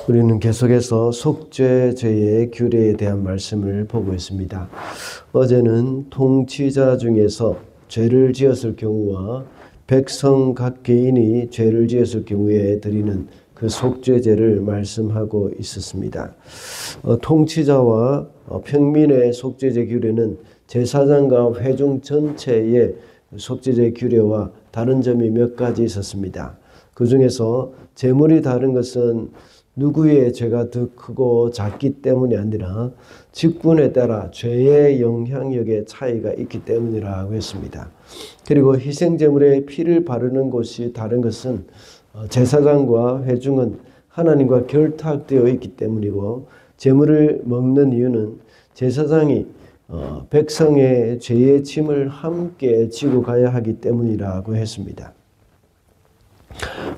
우리는 계속해서 속죄죄의 규례에 대한 말씀을 보고 있습니다. 어제는 통치자 중에서 죄를 지었을 경우와 백성 각 개인이 죄를 지었을 경우에 드리는 그 속죄죄를 말씀하고 있었습니다. 통치자와 평민의 속죄죄 규례는 제사장과 회중 전체의 속죄죄 규례와 다른 점이 몇 가지 있었습니다. 그 중에서 제물이 다른 것은 누구의 죄가 더 크고 작기 때문이 아니라 직분에 따라 죄의 영향력의 차이가 있기 때문이라고 했습니다. 그리고 희생제물에 피를 바르는 곳이 다른 것은 제사장과 회중은 하나님과 결탁되어 있기 때문이고, 제물을 먹는 이유는 제사장이 백성의 죄의 짐을 함께 지고 가야 하기 때문이라고 했습니다.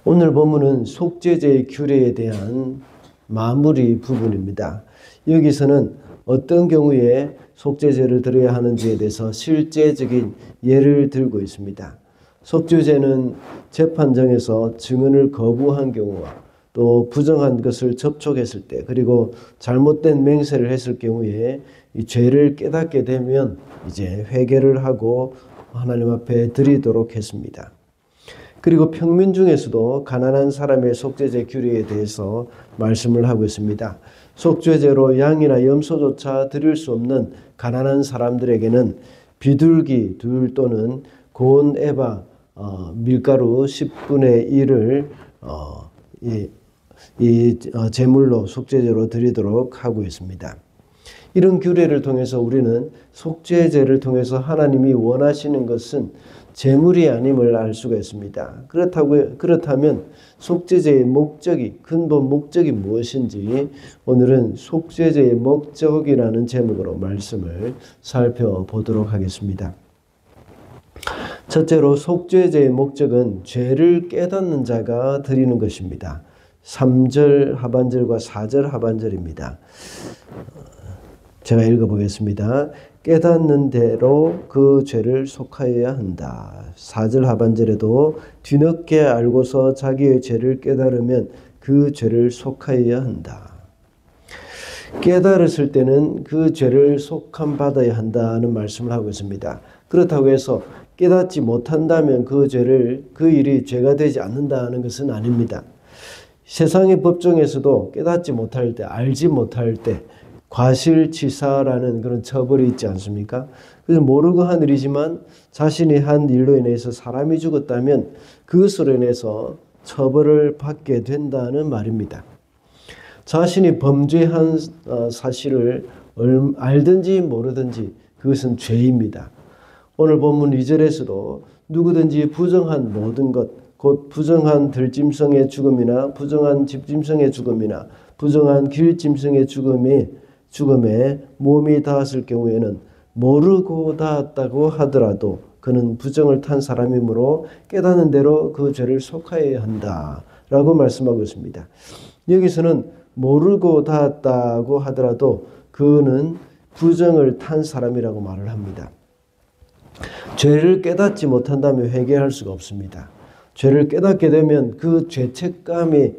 오늘 본문은 속죄제의 규례에 대한 마무리 부분입니다. 여기서는 어떤 경우에 속죄제를 드려야 하는지에 대해서 실제적인 예를 들고 있습니다. 속죄제는 재판정에서 증언을 거부한 경우와 또 부정한 것을 접촉했을 때, 그리고 잘못된 맹세를 했을 경우에 이 죄를 깨닫게 되면 이제 회개를 하고 하나님 앞에 드리도록 했습니다. 그리고 평민 중에서도 가난한 사람의 속죄제 규례에 대해서 말씀을 하고 있습니다. 속죄제로 양이나 염소조차 드릴 수 없는 가난한 사람들에게는 비둘기 둘 또는 고운 에바 밀가루 10분의 1을 이 제물로 속죄제로 드리도록 하고 있습니다. 이런 규례를 통해서 우리는 속죄제를 통해서 하나님이 원하시는 것은 제물이 아님을 알 수가 있습니다. 그렇다면 속죄제의 목적이, 근본 목적이 무엇인지 오늘은 속죄제의 목적이라는 제목으로 말씀을 살펴보도록 하겠습니다. 첫째로 속죄제의 목적은 죄를 깨닫는 자가 드리는 것입니다. 3절 하반절과 4절 하반절입니다. 제가 읽어보겠습니다. 깨닫는 대로 그 죄를 속하여야 한다. 4절 하반절에도 뒤늦게 알고서 자기의 죄를 깨달으면 그 죄를 속하여야 한다. 깨달았을 때는 그 죄를 속함받아야 한다는 말씀을 하고 있습니다. 그렇다고 해서 깨닫지 못한다면 그 일이 죄가 되지 않는다는 것은 아닙니다. 세상의 법정에서도 깨닫지 못할 때, 알지 못할 때 과실치사라는 그런 처벌이 있지 않습니까? 그래서 모르고 한 일이지만 자신이 한 일로 인해서 사람이 죽었다면 그것으로 인해서 처벌을 받게 된다는 말입니다. 자신이 범죄한 사실을 알든지 모르든지 그것은 죄입니다. 오늘 본문 2절에서도 누구든지 부정한 모든 것, 곧 부정한 들짐승의 죽음이나 부정한 집짐승의 죽음이나 부정한 길짐승의 죽음에 몸이 닿았을 경우에는 모르고 닿았다고 하더라도 그는 부정을 탄 사람이므로 깨닫는 대로 그 죄를 속하여야 한다라고 말씀하고 있습니다. 여기서는 모르고 닿았다고 하더라도 그는 부정을 탄 사람이라고 말을 합니다. 죄를 깨닫지 못한다면 회개할 수가 없습니다. 죄를 깨닫게 되면 그 죄책감이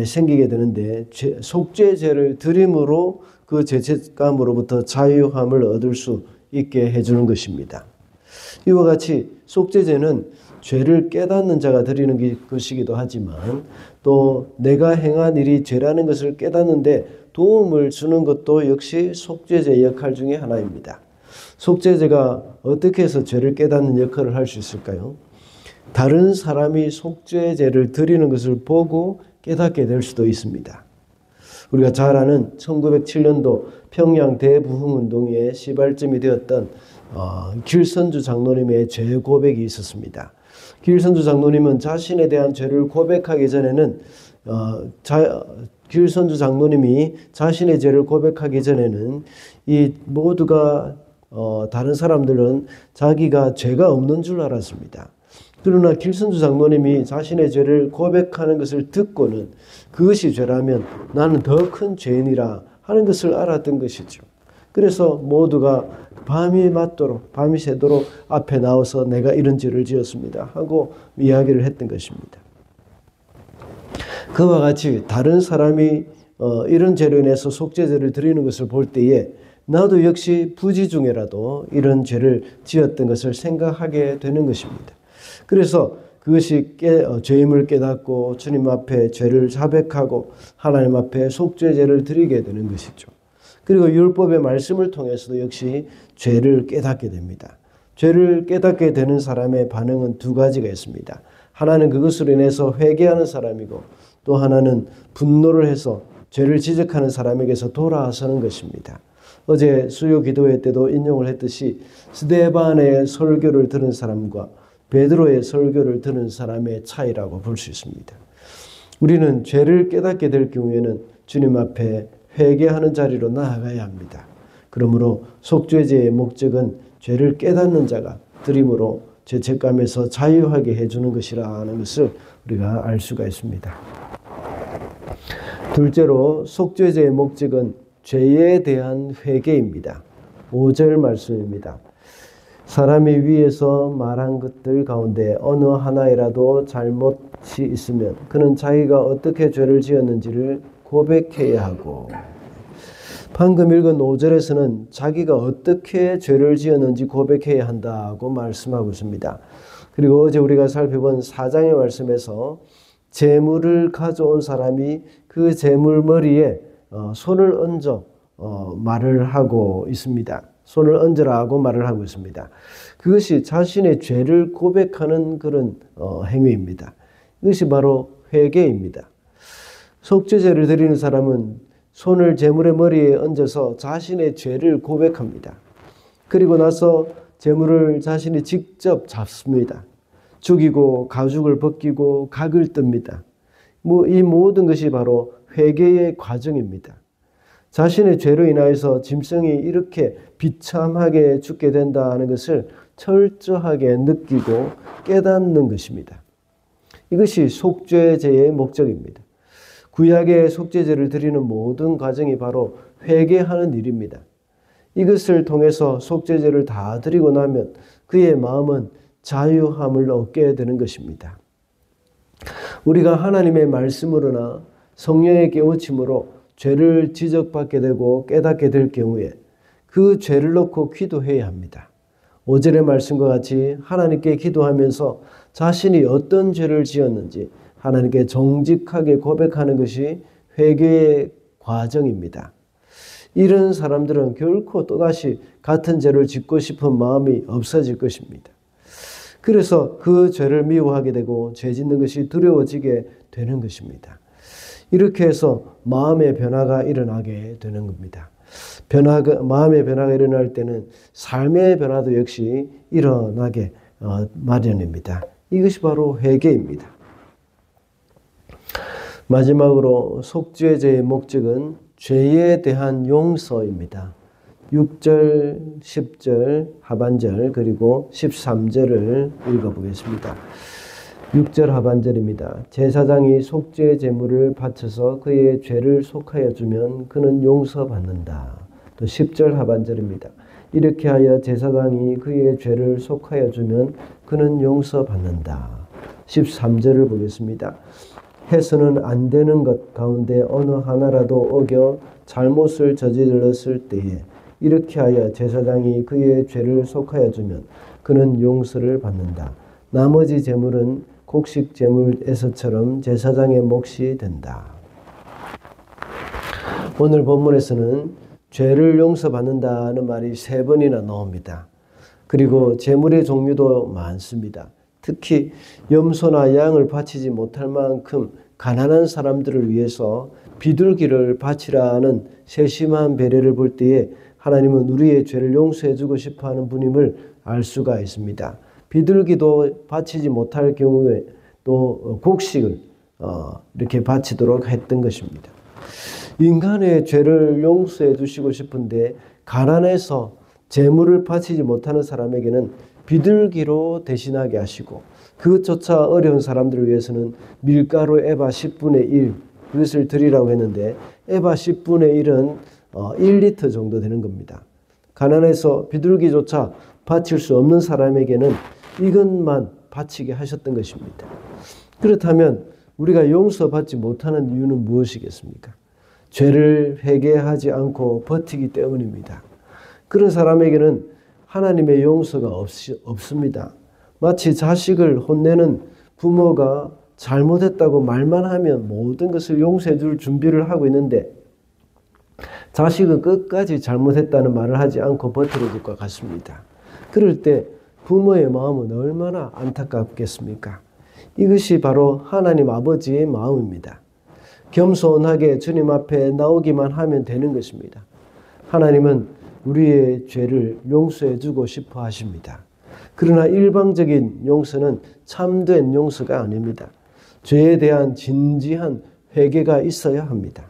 생기게 되는데 속죄제를 드림으로 그 죄책감으로부터 자유함을 얻을 수 있게 해주는 것입니다. 이와 같이 속죄제는 죄를 깨닫는 자가 드리는 것이기도 하지만 또 내가 행한 일이 죄라는 것을 깨닫는데 도움을 주는 것도 역시 속죄제의 역할 중에 하나입니다. 속죄제가 어떻게 해서 죄를 깨닫는 역할을 할 수 있을까요? 다른 사람이 속죄제를 드리는 것을 보고 깨닫게 될 수도 있습니다. 우리가 잘 아는 1907년도 평양 대부흥운동의 시발점이 되었던 길선주 장로님의 죄 고백이 있었습니다. 길선주 장로님은 자신에 대한 죄를 고백하기 전에는 길선주 장로님이 자신의 죄를 고백하기 전에는 이 모두가 다른 사람들은 자기가 죄가 없는 줄 알았습니다. 그러나 길선주 장로님이 자신의 죄를 고백하는 것을 듣고는 그것이 죄라면 나는 더 큰 죄인이라 하는 것을 알았던 것이죠. 그래서 모두가 밤이 새도록 앞에 나와서 내가 이런 죄를 지었습니다 하고 이야기를 했던 것입니다. 그와 같이 다른 사람이 이런 죄로 인해서 속죄제를 드리는 것을 볼 때에 나도 역시 부지 중에라도 이런 죄를 지었던 것을 생각하게 되는 것입니다. 그래서 그것이 죄임을 깨닫고 주님 앞에 죄를 자백하고 하나님 앞에 속죄제를 드리게 되는 것이죠. 그리고 율법의 말씀을 통해서도 역시 죄를 깨닫게 됩니다. 죄를 깨닫게 되는 사람의 반응은 두 가지가 있습니다. 하나는 그것으로 인해서 회개하는 사람이고 또 하나는 분노를 해서 죄를 지적하는 사람에게서 돌아서는 것입니다. 어제 수요 기도회 때도 인용을 했듯이 스데반의 설교를 들은 사람과 베드로의 설교를 들은 사람의 차이라고 볼 수 있습니다. 우리는 죄를 깨닫게 될 경우에는 주님 앞에 회개하는 자리로 나아가야 합니다. 그러므로 속죄제의 목적은 죄를 깨닫는 자가 드림으로 죄책감에서 자유하게 해주는 것이라는 것을 우리가 알 수가 있습니다. 둘째로 속죄제의 목적은 죄에 대한 회개입니다. 5절 말씀입니다. 사람이 위에서 말한 것들 가운데 어느 하나이라도 잘못이 있으면 그는 자기가 어떻게 죄를 지었는지를 고백해야 하고, 방금 읽은 5절에서는 자기가 어떻게 죄를 지었는지 고백해야 한다고 말씀하고 있습니다. 그리고 어제 우리가 살펴본 4장의 말씀에서 재물을 가져온 사람이 그 재물 머리에 손을 얹어 말을 하고 있습니다. 손을 얹으라고 말을 하고 있습니다. 그것이 자신의 죄를 고백하는 그런 행위입니다. 이것이 바로 회개입니다. 속죄제를 드리는 사람은 손을 제물의 머리에 얹어서 자신의 죄를 고백합니다. 그리고 나서 제물을 자신이 직접 잡습니다. 죽이고 가죽을 벗기고 각을 뜹니다. 이 모든 것이 바로 회개의 과정입니다. 자신의 죄로 인하여서 짐승이 이렇게 비참하게 죽게 된다는 것을 철저하게 느끼고 깨닫는 것입니다. 이것이 속죄제의 목적입니다. 구약의 속죄제를 드리는 모든 과정이 바로 회개하는 일입니다. 이것을 통해서 속죄제를 다 드리고 나면 그의 마음은 자유함을 얻게 되는 것입니다. 우리가 하나님의 말씀으로나 성령의 깨우침으로 죄를 지적받게 되고 깨닫게 될 경우에 그 죄를 놓고 기도해야 합니다. 5절의 말씀과 같이 하나님께 기도하면서 자신이 어떤 죄를 지었는지 하나님께 정직하게 고백하는 것이 회개의 과정입니다. 이런 사람들은 결코 또다시 같은 죄를 짓고 싶은 마음이 없어질 것입니다. 그래서 그 죄를 미워하게 되고 죄 짓는 것이 두려워지게 되는 것입니다. 이렇게 해서 마음의 변화가 일어나게 되는 겁니다. 마음의 변화가 일어날 때는 삶의 변화도 역시 일어나게 마련입니다. 이것이 바로 회개입니다. 마지막으로 속죄제의 목적은 죄에 대한 용서입니다. 6절, 10절 하반절 그리고 13절을 읽어보겠습니다. 6절 하반절입니다. 제사장이 속죄 제물을 바쳐서 그의 죄를 속하여 주면 그는 용서받는다. 또 10절 하반절입니다. 이렇게 하여 제사장이 그의 죄를 속하여 주면 그는 용서받는다. 13절을 보겠습니다. 해서는 안 되는 것 가운데 어느 하나라도 어겨 잘못을 저질렀을 때에 이렇게 하여 제사장이 그의 죄를 속하여 주면 그는 용서를 받는다. 나머지 제물은 곡식 제물에서처럼 제사장의 몫이 된다. 오늘 본문에서는 죄를 용서받는다는 말이 3번이나 나옵니다. 그리고 제물의 종류도 많습니다. 특히 염소나 양을 바치지 못할 만큼 가난한 사람들을 위해서 비둘기를 바치라는 세심한 배려를 볼 때에 하나님은 우리의 죄를 용서해 주고 싶어하는 분임을 알 수가 있습니다. 비둘기도 바치지 못할 경우에 또 곡식을 이렇게 바치도록 했던 것입니다. 인간의 죄를 용서해 주시고 싶은데 가난해서 제물을 바치지 못하는 사람에게는 비둘기로 대신하게 하시고 그것조차 어려운 사람들을 위해서는 밀가루 에바 10분의 1 그것을 드리라고 했는데 에바 10분의 1은 1리터 정도 되는 겁니다. 가난해서 비둘기조차 바칠 수 없는 사람에게는 이것만 바치게 하셨던 것입니다. 그렇다면 우리가 용서받지 못하는 이유는 무엇이겠습니까? 죄를 회개하지 않고 버티기 때문입니다. 그런 사람에게는 하나님의 용서가 없습니다. 마치 자식을 혼내는 부모가 잘못했다고 말만 하면 모든 것을 용서해 줄 준비를 하고 있는데 자식은 끝까지 잘못했다는 말을 하지 않고 버티는 것과 같습니다. 그럴 때 부모의 마음은 얼마나 안타깝겠습니까? 이것이 바로 하나님 아버지의 마음입니다. 겸손하게 주님 앞에 나오기만 하면 되는 것입니다. 하나님은 우리의 죄를 용서해 주고 싶어 하십니다. 그러나 일방적인 용서는 참된 용서가 아닙니다. 죄에 대한 진지한 회개가 있어야 합니다.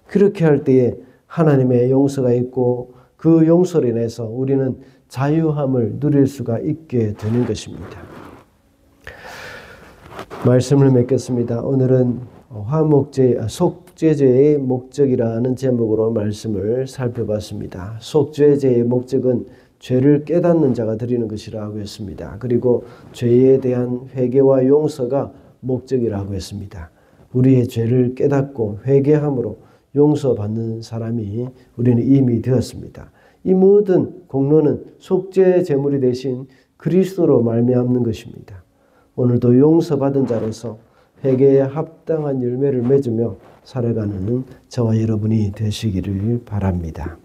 그렇게 할 때에 하나님의 용서가 있고 그 용서로 인해서 우리는 자유함을 누릴 수가 있게 되는 것입니다. 말씀을 맺겠습니다. 오늘은 속죄죄의 목적이라는 제목으로 말씀을 살펴봤습니다. 속죄죄의 목적은 죄를 깨닫는 자가 드리는 것이라고 했습니다. 그리고 죄에 대한 회개와 용서가 목적이라고 했습니다. 우리의 죄를 깨닫고 회개함으로 용서받는 사람이 우리는 이미 되었습니다. 이 모든 공로는 속죄 제물이 되신 그리스도로 말미암는 것입니다. 오늘도 용서받은 자로서 회개에 합당한 열매를 맺으며 살아가는 저와 여러분이 되시기를 바랍니다.